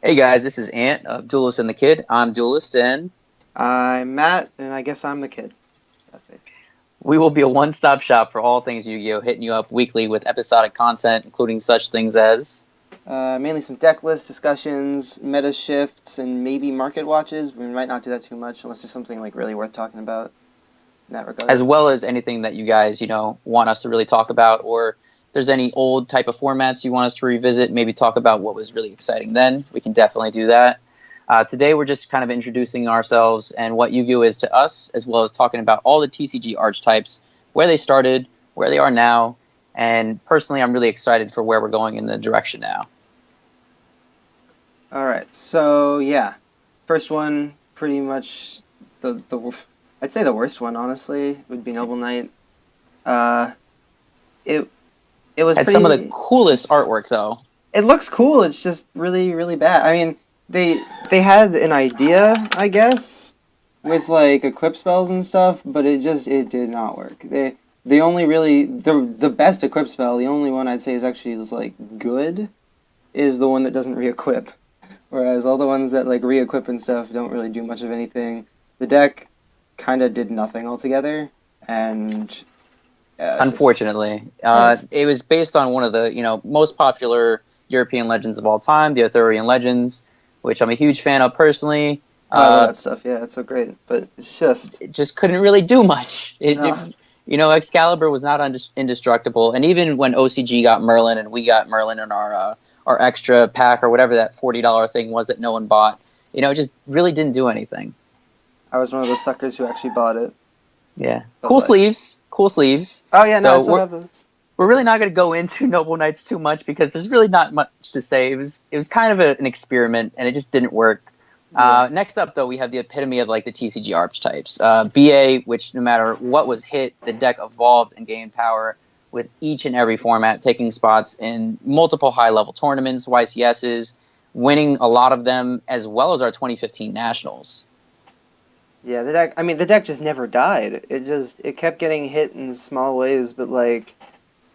Hey guys, this is Ant of Duelist and the Kid. I'm Duelist, and I'm Matt, and I guess I'm the kid. That's it. we will be a one-stop shop for all things Yu-Gi-Oh, hitting you up weekly with episodic content, including such things as Mainly some deck list discussions, meta shifts, and maybe market watches. We might not do that too much unless there's something like really worth talking about in that as regard. well as anything that you guys, want us to really talk about, or if there's any old type of formats you want us to revisit, maybe talk about what was really exciting then. We can definitely do that. Today, we're just kind of introducing ourselves and what Yu-Gi-Oh is to us, as well as talking about all the TCG archetypes, where they started, where they are now, and personally, I'm really excited for where we're going in the direction now. All right, so yeah, first one, pretty much the I'd say the worst one, honestly, would be Noble Knight. Uh, it it was Had some of the pretty. coolest It's artwork, though. it looks cool. It's just really really bad. I mean, they had an idea, I guess, with like equip spells and stuff, but it did not work. They only really the best equip spell, the only one I'd say is actually just like good, is the one that doesn't re-equip. Whereas all the ones that like re-equip and stuff don't really do much of anything. The deck kind of did nothing altogether, and just Unfortunately, yeah. it was based on one of the most popular European legends of all time, the Arthurian legends, which I'm a huge fan of personally. Oh, I love Uh, that stuff. Yeah, it's so great, but it's just it just couldn't really do much. no. Excalibur was not indestructible, and even when OCG got Merlin and we got Merlin in our extra pack or whatever that $40 thing was that no one bought, it just really didn't do anything. I was one of those suckers who actually bought it, Yeah, but cool like, sleeves, cool sleeves. oh yeah, no, I So still we're have those. we're really not going to go into Noble Knights too much because there's really not much to say. It was kind of an experiment and it just didn't work. Yeah. Next up, though, we have the epitome of like the TCG archetypes. BA, which no matter what was hit, the deck evolved and gained power with each and every format, taking spots in multiple high-level tournaments, YCSs, winning a lot of them, as well as our 2015 Nationals. Yeah, the deck. I mean, the deck just never died. It kept getting hit in small ways, but like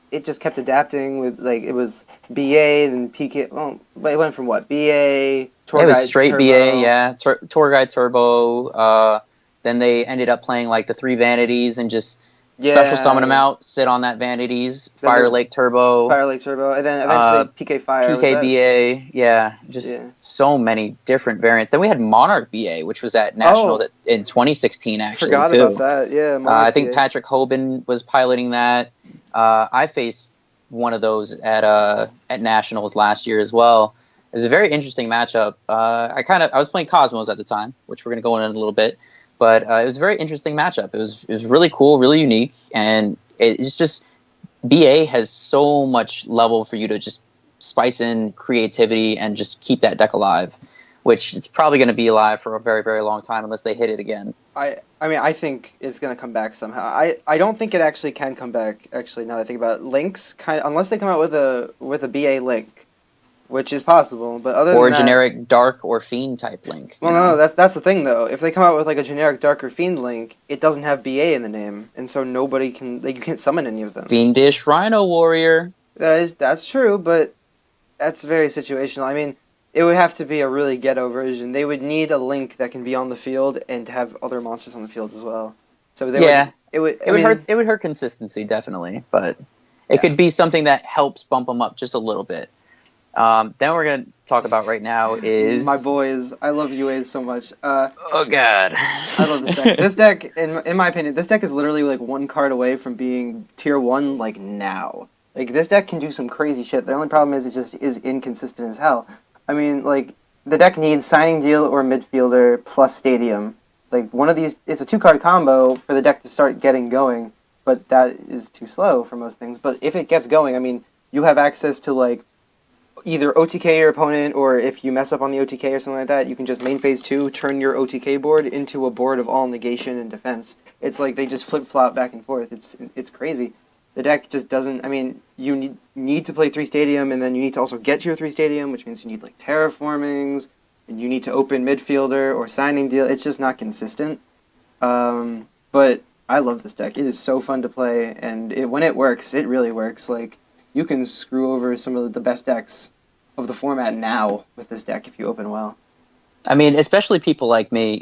it just kept adapting with like it was BA then PK. Well, it went from what BA Tour It was Guide straight BA, Turbo. yeah. Tour Guide Turbo. Then they ended up playing like the three vanities and just special Yeah, summon them yeah. out, sit on that vanities. Then Fire the Lake Turbo, Fire Lake Turbo, and then eventually uh, PK Fire. Was that? PKBA, yeah. Just Yeah. so many different variants. Then we had Monarch BA, which was at Nationals Oh, in 2016 actually forgot about too. that. Yeah, I Monarch think BA. Patrick Hoban was piloting that. I faced one of those at Nationals last year as well. It was a very interesting matchup. I was playing Cosmos at the time, which we're going to go into in a little bit, but it was a very interesting matchup. It was really cool, really unique, and it's just BA has so much level for you to just spice in creativity and just keep that deck alive, which it's probably going to be alive for a very very long time unless they hit it again. I mean, I think it's gonna come back somehow. I don't think it actually can come back. Actually, now that I think about it, links kind of, unless they come out with a BA link, which is possible. But other Or than a that, generic dark or fiend type link, well, no, that's the thing though. If they come out with like a generic Darker Fiend link, it doesn't have BA in the name, and so nobody can like you can't summon any of them. Fiendish Rhino Warrior. That's true, but that's very situational. I mean, it would have to be a really ghetto version. They would need a link that can be on the field and have other monsters on the field as well. So they would. Yeah, It would. I it would hurt. mean, It would hurt consistency definitely, but it yeah. could be something that helps bump them up just a little bit. Then we're gonna talk about right now My is boys, I love UAs so much. oh god, I love this deck. This deck, in my opinion, this deck is literally like one card away from being tier one. Like now, like this deck can do some crazy shit. The only problem is it just is inconsistent as hell. I mean, like the deck needs signing deal or midfielder plus stadium. Like one of these, it's a two-card combo for the deck to start getting going, but that is too slow for most things. But if it gets going, I mean, you have access to like either OTK your opponent, or if you mess up on the OTK or something like that, you can just main phase two, turn your OTK board into a board of all negation and defense. It's like they just flip flop back and forth. It's crazy. The deck just doesn't. I mean, you need to play three stadium, and then you need to also get to your three stadium, which means you need like terraformings, and you need to open midfielder or signing deal. It's just not consistent. But I love this deck. It is so fun to play, and when it works, it really works. Like you can screw over some of the best decks of the format now with this deck if you open well. I mean, especially people like me,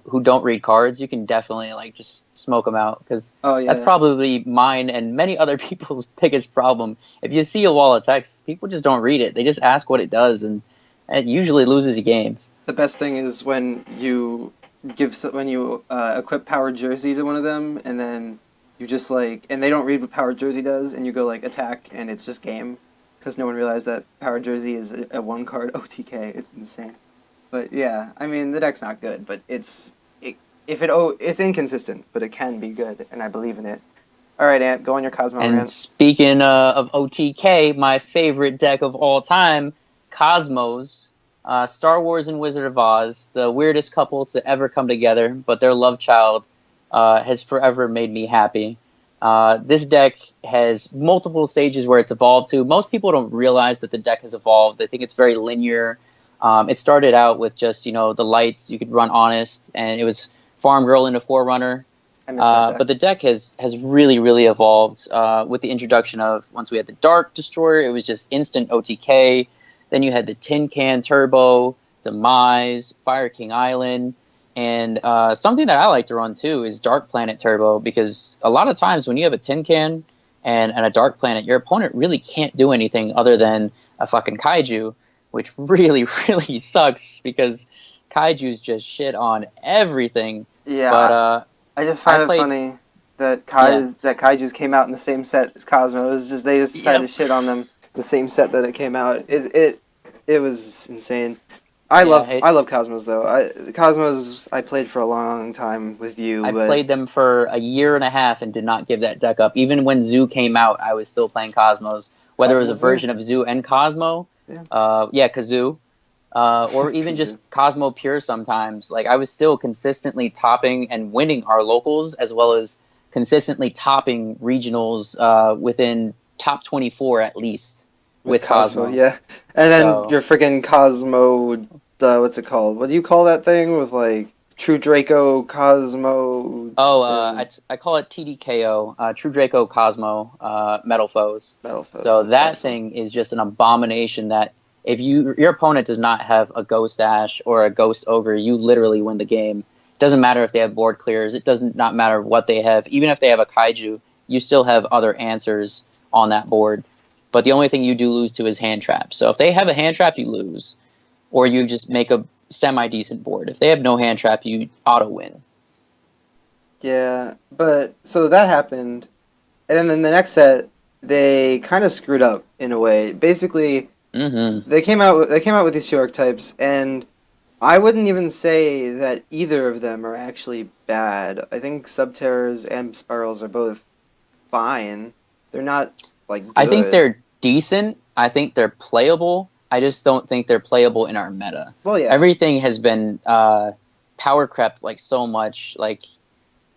who don't read cards, you can definitely like just smoke them out because Oh yeah, that's probably mine and many other people's biggest problem. If you see a wall of text, people just don't read it. They just ask what it does, and it usually loses you games. the best thing is when you equip Powered Jersey to one of them, and then you just and they don't read what Powered Jersey does, and you go attack, and it's just game, because no one realized that Powered Jersey is a one card OTK. It's insane. But yeah, I mean the deck's not good, but it's inconsistent, but it can be good, and I believe in it. All right, Ant, go on your Cosmo And rant. speaking of OTK, my favorite deck of all time, Cosmos, Star Wars and Wizard of Oz, the weirdest couple to ever come together, but their love child has forever made me happy. This deck has multiple stages where it's evolved to. Most people don't realize that the deck has evolved. They think it's very linear. It started out with just, the lights. You could run Honest, and it was Farm Girl into Forerunner. I missed that deck. But the deck has really, really evolved with the introduction of, once we had the Dark Destroyer, it was just instant OTK. Then you had the Tin Can Turbo, Demise, Fire King Island, and something that I like to run too is Dark Planet Turbo, because a lot of times when you have a Tin Can and a Dark Planet, your opponent really can't do anything other than a fucking Kaiju, which really, really sucks because Kaiju's just shit on everything. Yeah, but I just find it funny that Kaijus came out in the same set as Cosmo. It was just they just decided to shit on them the same set that it came out. It was insane. I love Cosmos though. Cosmos I played for a long time with you. I played them for a year and a half and did not give that deck up. Even when Zoo came out, I was still playing Cosmos. Whether it was a version of Zoo and Cosmo, Kazoo, or even just Cosmo Pure sometimes. Like I was still consistently topping and winning our locals, as well as consistently topping regionals within top 24 at least with Cosmo. Yeah, and then your freaking Cosmo, what's it called? What do you call that thing with True Draco Cosmo? I call it TDKO, True Draco Cosmo Metal Foes. So that thing is just an abomination that if your opponent does not have a Ghost Ash or a Ghost Ogre, you literally win the game. It doesn't matter if they have board clears. It does not matter what they have. Even if they have a Kaiju, you still have other answers on that board. But the only thing you do lose to is hand trap. So if they have a hand trap, you lose. Or you just make a semi-decent board. If they have no hand trap, you auto-win. Yeah, but so that happened. And then in the next set, they kind of screwed up in a way. Basically, they came out with these two archetypes, and I wouldn't even say that either of them are actually bad. I think Subterrors and Spirals are both fine. They're not good. I think they're decent. I think they're playable. I just don't think they're playable in our meta. Well, yeah. Everything has been power crept so much.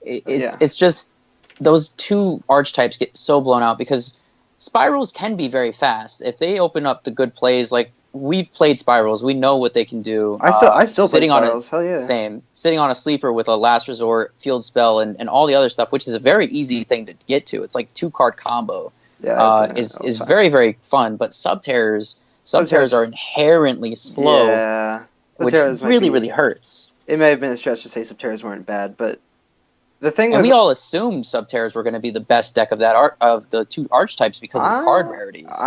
It's just those two archetypes get so blown out because Spirals can be very fast. If they open up the good plays, we've played Spirals, we know what they can do. I still play Spirals. Hell yeah. Same. Sitting on a sleeper with a Last Resort, Field Spell, and all the other stuff, which is a very easy thing to get to. It's like 2-card combo. Yeah, is very, very fun, but Subterrors are inherently slow, which really, really hurts. It may have been a stretch to say Subterrors weren't bad, but the thing we all assumed Subterrors were going to be the best deck of of the two archetypes because of card rarities.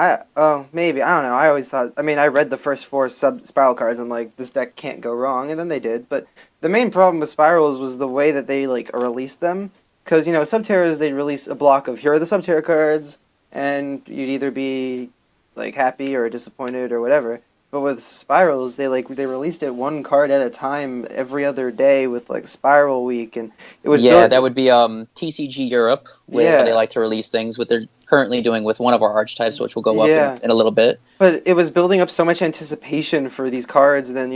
Maybe. I don't know. I always thought, I read the first 4 Spiral cards and this deck can't go wrong, and then they did, but the main problem with Spirals was the way that they released them, because, Subterrors, they'd release a block of here are the Subterror cards, and you'd either be happy or disappointed or whatever. But with Spirals, they released it 1 card at a time every other day with Spiral Week, and it was that would be TCG Europe where they like to release things. What they're currently doing with one of our archetypes, which will go up in a little bit. But it was building up so much anticipation for these cards. Then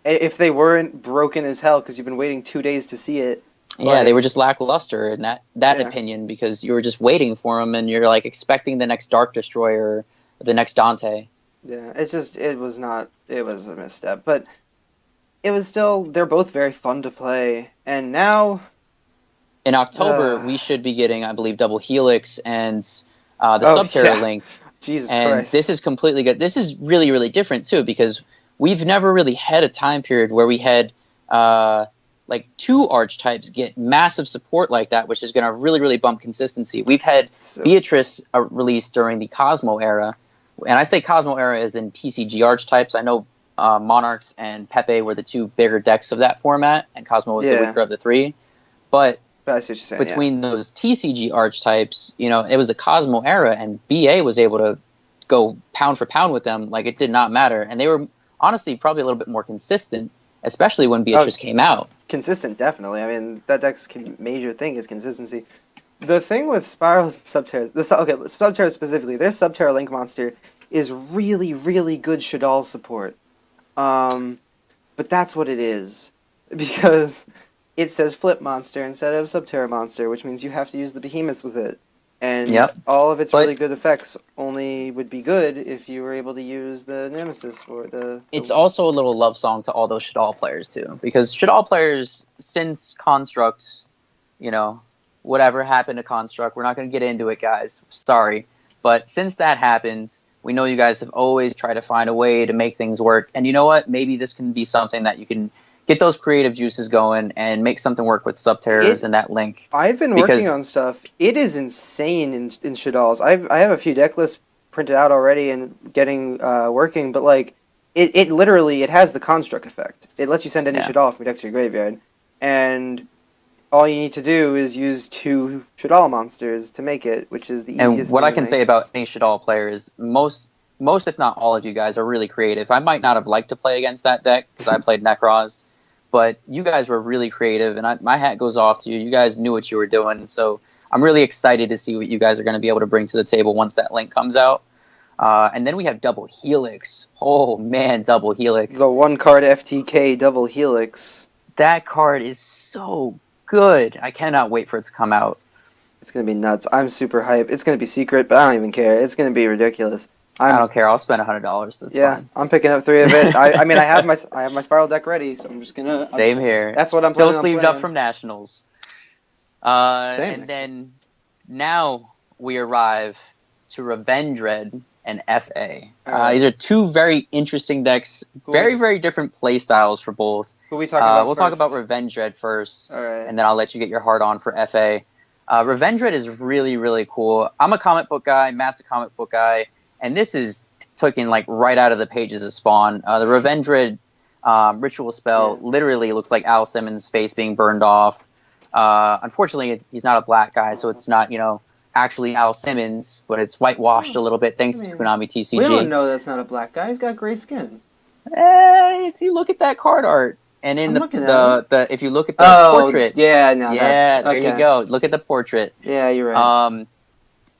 if they weren't broken as hell because you've been waiting 2 days to see it. Yeah, they were just lackluster in that opinion because you were just waiting for them and you're expecting the next Dark Destroyer, or the next Dante. Yeah, it was a misstep, but it was still, they're both very fun to play, and now in October we should be getting, I believe, Double Helix and the Subterror Link. Jesus and Christ. this is completely good. This is really, really different too, because we've never really had a time period where we had like two archetypes get massive support like that, which is going to really, really bump consistency. We've had Beatrice released during the Cosmo era, and I say Cosmo era as in TCG archetypes. I know Monarchs and Pepe were the two bigger decks of that format, and Cosmo was the weaker of the three. But I see what you're saying, between those TCG archetypes, you know, it was the Cosmo era, and BA was able to go pound for pound with them like it did not matter. And they were honestly probably a little bit more consistent, especially when Beatrice came out. Consistent, definitely. I mean, that deck's major thing is consistency. The thing with Spiral Subterra, Subterra specifically, their Subterra Link monster is really, really good Shaddoll support. But that's what it is. Because it says Flip Monster instead of Subterra Monster, which means you have to use the Behemoths with it. And all of its really good effects only would be good if you were able to use the Nemesis or the... It's also a little love song to all those Shaddoll players, too. Because Shaddoll players, since Construct, you know, whatever happened to Construct, we're not going to get into it, guys. Sorry. But since that happened, we know you guys have always tried to find a way to make things work. And you know what? Maybe this can be something that you can get those creative juices going and make something work with Subterrors and that link. I've been working on stuff. It is insane in Shaddolls. I have a few deck lists printed out already and getting working, but like it literally has the construct effect. It lets you send any Shaddol from your deck to your graveyard, and all you need to do is use 2 Shaddol monsters to make it, which is the easiest. And what I can say about any Shaddol player is most if not all of you guys are really creative. I might not have liked to play against that deck because I played Necroz. But you guys were really creative, and my hat goes off to you. You guys knew what you were doing, so I'm really excited to see what you guys are going to be able to bring to the table once that link comes out. And then we have Double Helix. Oh, man, Double Helix. The 1-card FTK Double Helix. That card is so good. I cannot wait for it to come out. It's going to be nuts. I'm super hyped. It's going to be secret, but I don't even care. It's going to be ridiculous. I don't care. I'll spend $100. That's fine. I'm picking up 3 of it. I mean, I have my Spiral deck ready, so I'm just gonna. Same here. That's what I'm still sleeved up from Nationals. Same. And then now we arrive to Revendred and FA. These are 2 very interesting decks. Very, very different play styles for both. Who we talking about We'll first? talk about Revendred first, Alright. and then I'll let you get your heart on for FA. Revendred is really, really cool. I'm a comic book guy. Matt's a comic book guy. And this is taken like right out of the pages of Spawn. The Revendred ritual spell literally looks like Al Simmons' face being burned off. Unfortunately, he's not a black guy, so it's not, you know, actually Al Simmons, but it's whitewashed a little bit thanks to Konami TCG. We don't know that's not a black guy. He's got gray skin. If you look at that card art, and in the if you look at the portrait, there you go. Look at the portrait. Yeah, you're right.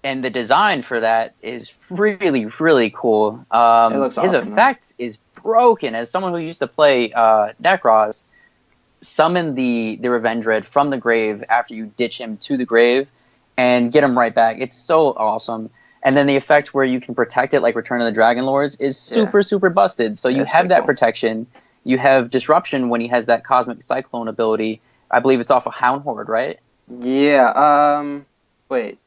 And the design for that is really, really cool. It looks his awesome, effect is broken. As someone who used to play Necroz, summon the Revendred from the grave after you ditch him to the grave and get him right back. It's so awesome. And then the effect where you can protect it like Return of the Dragon Lords is super, super busted. So you have that protection. You have Disruption when he has that Cosmic Cyclone ability. I believe it's off of Hound Horde, right? Yeah, wait.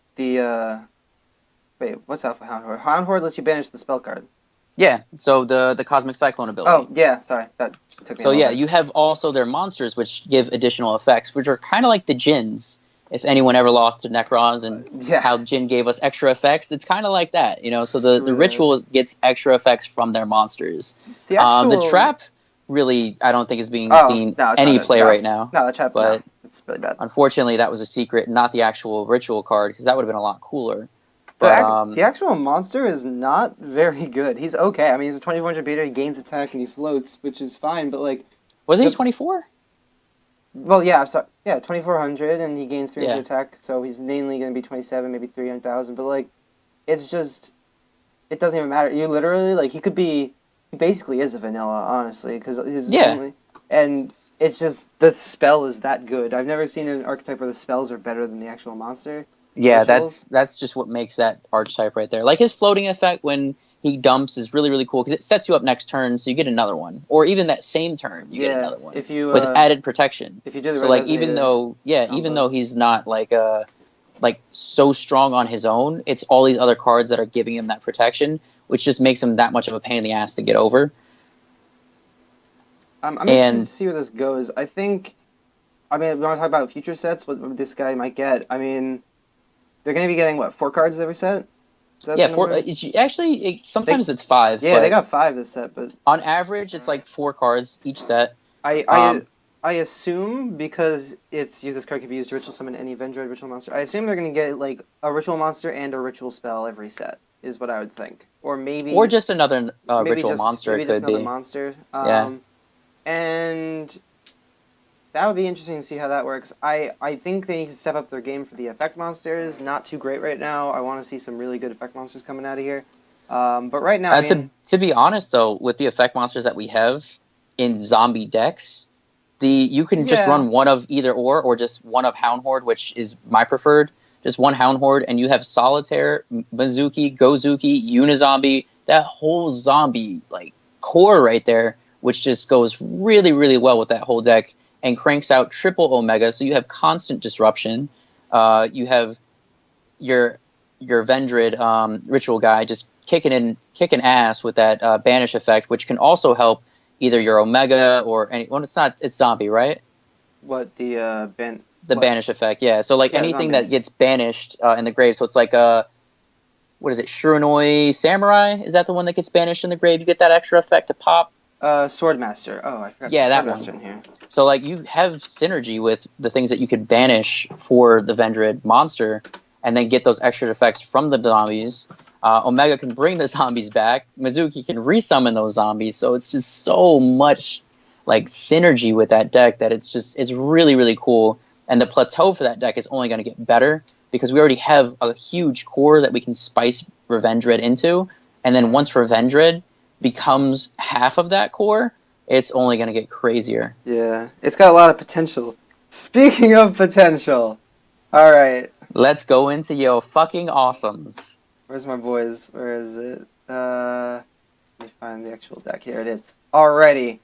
What's Alpha Hound Horde? Hound Horde lets you banish the spell card. Yeah, so the Cosmic Cyclone ability. Oh, yeah, sorry. That took me So yeah, you have also their monsters which give additional effects, which are kind of like the Djinns. If anyone ever lost to Necroz and how Djinn gave us extra effects, it's kind of like that, you know. So the ritual gets extra effects from their monsters. The trap really, I don't think is being seen any play right now. No, the trap, but it's really bad. Unfortunately, that was a secret, not the actual ritual card, because that would have been a lot cooler. But the actual monster is not very good. He's okay. I mean, he's a 2400 beater. He gains attack and he floats, which is fine. But like, wasn't he 24? Well, yeah, I'm sorry. Yeah, 2400, and he gains 300 attack. So he's mainly going to be 27, maybe 300,000. But like, it's just, it doesn't even matter. You literally like he basically is a vanilla, honestly, because his only, and it's just the spell is that good. I've never seen an archetype where the spells are better than the actual monster. Yeah, that's just what makes that archetype right there. Like his floating effect when he dumps is really, really cool because it sets you up next turn, so you get another one, or even that same turn you get another one if you with added protection. If you do the so like even though he's not like like so strong on his own. It's all these other cards that are giving him that protection, which just makes him that much of a pain in the ass to get over. I'm interested to see where this goes. I think, I mean, we want to talk about future sets, what this guy might get. I mean, they're going to be getting, what, 4 cards every set? Is that Yeah, the four. number? Sometimes it's 5. Yeah, but they got 5 this set, but on average, it's like 4 cards each set. I assume, because this card can be used to ritual summon any Vendread ritual monster, I assume they're going to get like a ritual monster and a ritual spell every set, is what I would think. Or just another ritual monster. Maybe it just could another be monster. Yeah. And that would be interesting to see how that works. I think they need to step up their game for the effect monsters. Not too great right now. I want to see some really good effect monsters coming out of here. But right now, to be honest though, with the effect monsters that we have in zombie decks, you can just run one of either or just one of Hound Horde, which is my preferred. Just one Hound Horde, and you have Solitaire, Mizuki, Gozuki, Unizombie, that whole zombie like core right there, which just goes really, really well with that whole deck and cranks out triple Omega, so you have constant disruption. You have your Vendread ritual guy just kicking ass with that banish effect, which can also help either your Omega or any. Well, it's zombie, right? What the banish effect, yeah. So like anything that gets banished in the grave. So it's like what is it? Shiranoi Samurai? Is that the one that gets banished in the grave? You get that extra effect to pop. Swordmaster. Oh, I forgot. Yeah, that Swordmaster one. In here. So like you have synergy with the things that you could banish for the Vendread monster, and then get those extra effects from the zombies. Omega can bring the zombies back. Mizuki can resummon those zombies. So it's just so much like synergy with that deck that it's really, really cool. And the plateau for that deck is only going to get better because we already have a huge core that we can spice Revendread into. And then once Revendread becomes half of that core, it's only going to get crazier. Yeah, it's got a lot of potential. Speaking of potential, all right. Let's go into yo fucking awesomes. Where's my boys? Where is it? Let me find the actual deck. Here it is. Alrighty.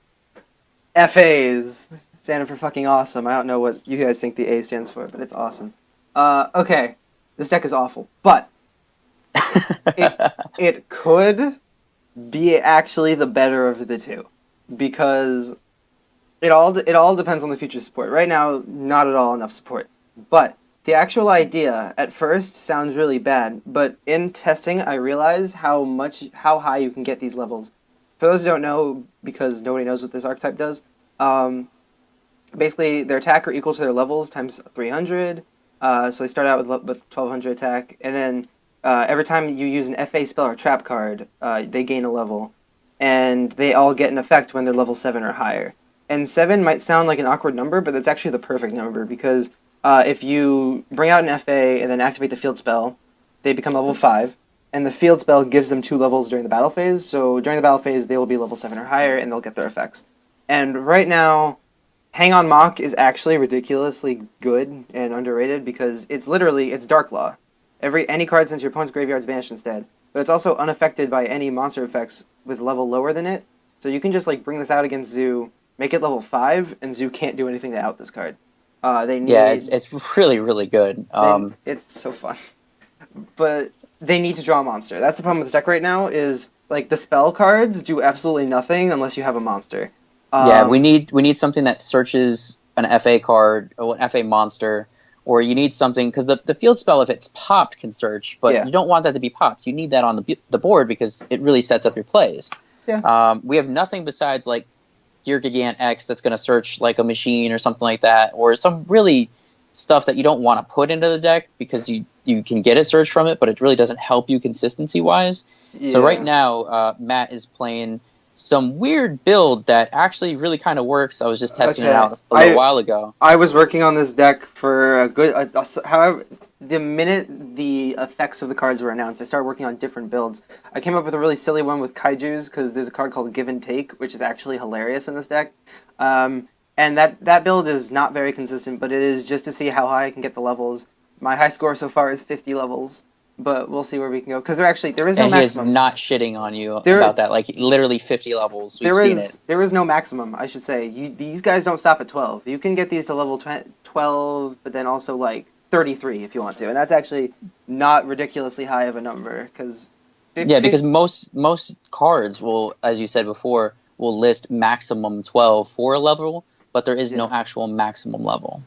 FAs. Standing for fucking awesome. I don't know what you guys think the A stands for, but it's awesome. Okay. This deck is awful, but it could be actually the better of the two, because it all depends on the future support. Right now, not at all enough support. But the actual idea at first sounds really bad, but in testing, I realized how high you can get these levels. For those who don't know, because nobody knows what this archetype does, basically their attack are equal to their levels times 300. So they start out with 1200 attack, and then every time you use an FA spell or trap card, they gain a level, and they all get an effect when they're level 7 or higher. And 7 might sound like an awkward number, but that's actually the perfect number, because if you bring out an FA and then activate the field spell, they become level 5, and the field spell gives them 2 levels during the battle phase, so during the battle phase they will be level 7 or higher, and they'll get their effects. And right now, Hang on Mock is actually ridiculously good and underrated, because it's Dark Law. Any card sent to your opponent's graveyard is banished instead, but it's also unaffected by any monster effects with level lower than it, so you can just like bring this out against Zoo, make it level 5, and Zoo can't do anything to out this card. It's really, really good. It's so fun. But they need to draw a monster. That's the problem with this deck right now, is like the spell cards do absolutely nothing unless you have a monster. We need something that searches an FA card or an FA monster, or you need something, because the field spell, if it's popped, can search, but you don't want that to be popped. You need that on the board because it really sets up your plays. Yeah. We have nothing besides like Gear Gigant X that's going to search like a machine or something like that, or some really stuff that you don't want to put into the deck because you can get a search from it, but it really doesn't help you consistency wise. Yeah. So right now, Matt is playing some weird build that actually really kind of works. I was just testing it out a little while ago. I was working on this deck for a good... however, the minute the effects of the cards were announced, I started working on different builds. I came up with a really silly one with Kaijus, because there's a card called Give and Take, which is actually hilarious in this deck. And that build is not very consistent, but it is just to see how high I can get the levels. My high score so far is 50 levels. But we'll see where we can go, because there is no maximum. And he is not shitting on you about that. Like, literally 50 levels. We've seen it. There is no maximum, I should say. These guys don't stop at 12. You can get these to level 12, but then also, like, 33 if you want to, and that's actually not ridiculously high of a number because. Yeah, because most cards will, as you said before, will list maximum 12 for a level, but there is no actual maximum level.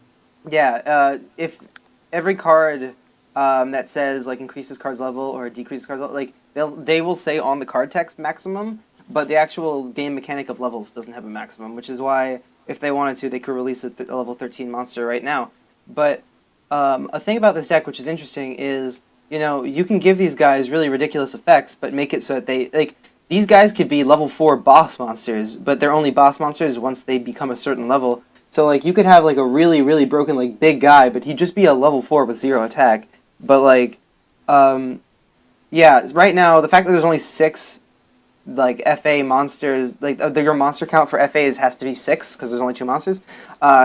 Yeah, if every card that says like increases cards level or decreases cards level, like they will say on the card text maximum, but the actual game mechanic of levels doesn't have a maximum, which is why if they wanted to, they could release a level 13 monster right now. But a thing about this deck which is interesting is, you know, you can give these guys really ridiculous effects, but make it so that they like these guys could be level 4 boss monsters, but they're only boss monsters once they become a certain level. So like you could have like a really really broken like big guy, but he'd just be a level 4 with 0 attack. But like, yeah, right now the fact that there's only 6 like FA monsters, like your monster count for FAs has to be 6 because there's only 2 monsters.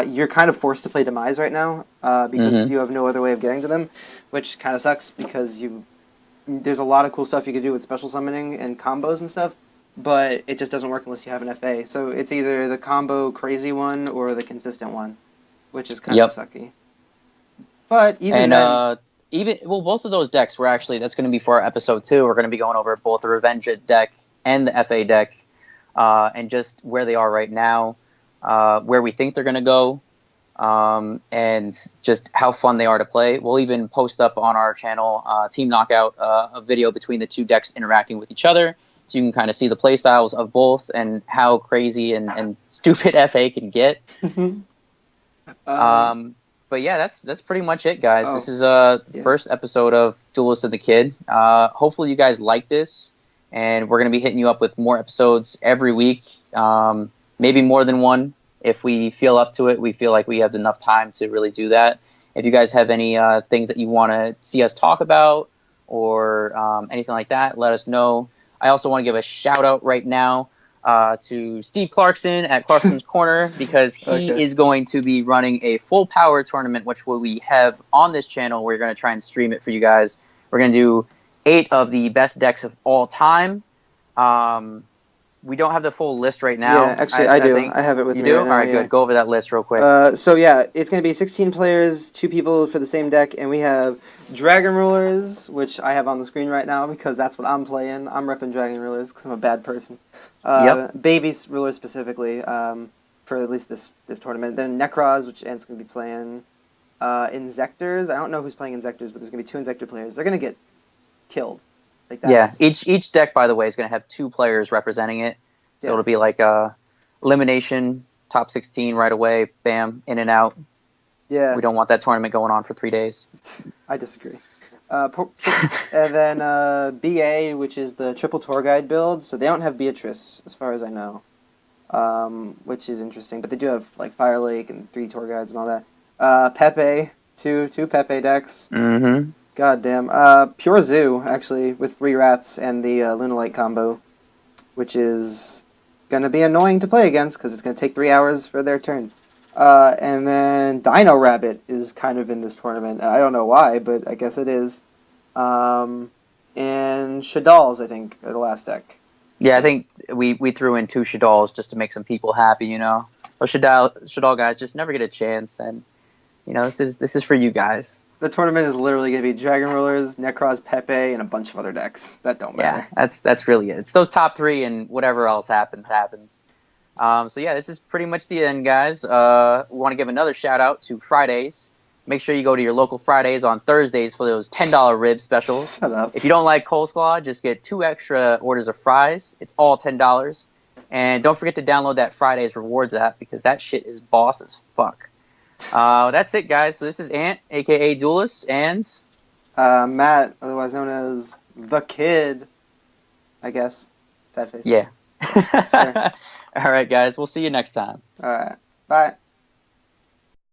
You're kind of forced to play Demise right now because you have no other way of getting to them, which kind of sucks because there's a lot of cool stuff you could do with special summoning and combos and stuff, but it just doesn't work unless you have an FA. So it's either the combo crazy one or the consistent one, which is kind of sucky. But even then, both of those decks were actually, that's going to be for our episode 2. We're going to be going over both the Revenge deck and the FA deck, and just where they are right now, where we think they're going to go, and just how fun they are to play. We'll even post up on our channel, Team Knockout, a video between the two decks interacting with each other, so you can kind of see the play styles of both and how crazy and stupid FA can get. But yeah, that's pretty much it, guys. This is first episode of Duelist and the Kid. Hopefully you guys like this, and we're going to be hitting you up with more episodes every week, maybe more than one if we feel up to it. We feel like we have enough time to really do that. If you guys have any things that you want to see us talk about or anything like that, let us know. I also want to give a shout out right now to Steve Clarkson at Clarkson's Corner, because he is going to be running a full power tournament, which we have on this channel. We're going to try and stream it for you guys. We're going to do 8 of the best decks of all time. We don't have the full list right now. Yeah, actually, I do. I have it with me. You do? Right now, all right, good. Go over that list real quick. So yeah, it's going to be 16 players, 2 people for the same deck, and we have Dragon Rulers, which I have on the screen right now because that's what I'm playing. I'm repping Dragon Rulers because I'm a bad person. Baby Rulers specifically, for at least this tournament. Then Necros, which Ant's going to be playing. Inzectors. I don't know who's playing Inzectors, but there's going to be 2 Inzector players. They're going to get killed. Like that's... Yeah, each deck, by the way, is going to have 2 players representing it. So it'll be like elimination, top 16 right away, bam, in and out. Yeah. We don't want that tournament going on for 3 days. I disagree. And then BA, which is the triple tour guide build. So they don't have Beatrice, as far as I know, which is interesting. But they do have like Fire Lake and 3 tour guides and all that. Pepe, two Pepe decks. Mm-hmm. God damn. Pure Zoo, actually, with 3 rats and the Lunalite combo, which is going to be annoying to play against because it's going to take 3 hours for their turn. And then Dino Rabbit is kind of in this tournament. I don't know why, but I guess it is. And Shadalls, I think, are the last deck. Yeah, I think we threw in 2 Shadalls just to make some people happy, you know. Those Shadal guys just never get a chance, and you know, this is for you guys. The tournament is literally going to be Dragon Rulers, Necros, Pepe, and a bunch of other decks that don't matter. Yeah, that's really it. It's those top 3, and whatever else happens. So yeah, this is pretty much the end, guys. We want to give another shout out to Fridays. Make sure you go to your local Fridays on Thursdays for those $10 rib specials. Shut up. If you don't like coleslaw, just get 2 extra orders of fries. It's all $10. And don't forget to download that Fridays Rewards app because that shit is boss as fuck. That's it, guys. So this is Ant, a.k.a. Duelist, and... Matt, otherwise known as The Kid, I guess. Sad face. Yeah. Sure. All right, guys. We'll see you next time. All right. Bye.